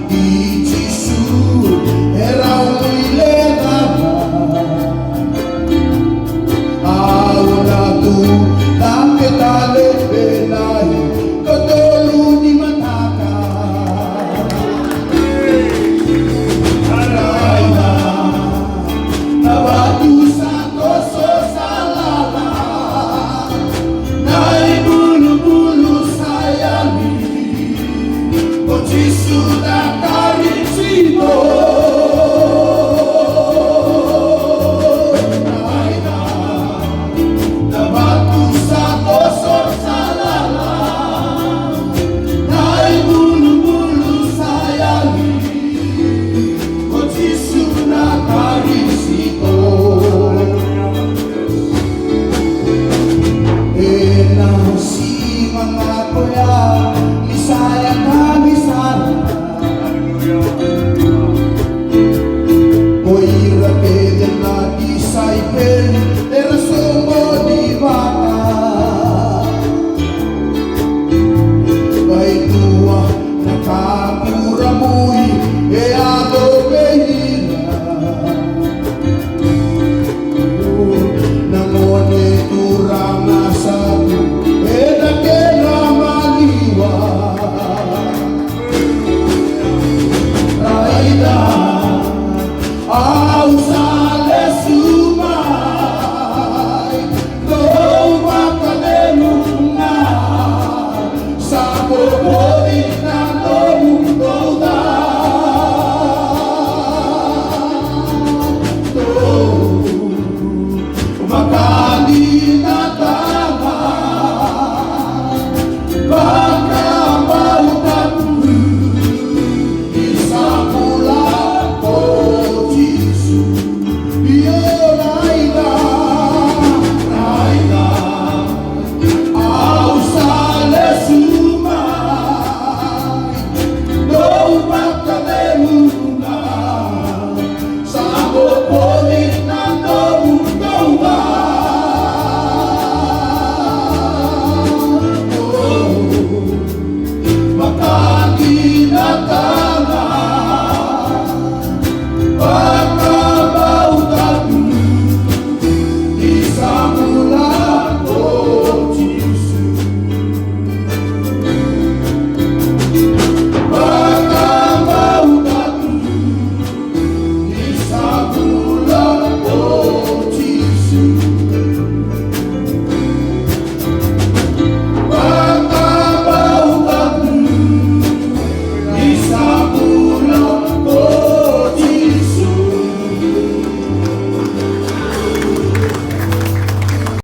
di Gesù era un'ilera aula tu tak tale benai ketolu di mataka araina nabatu sako salala nai bulu-bulu sayangi o Gesù da caricino araina nabatu sako salala nai bulu-bulu sayangi o Gesù da caricino si mga kuya misaya na misaya ko'y rapid na disciple pero sumo di bata kay tuwa nakapura mo'y e ako behira namone turang asabu au sale sumai kau makan lunga sabo bodi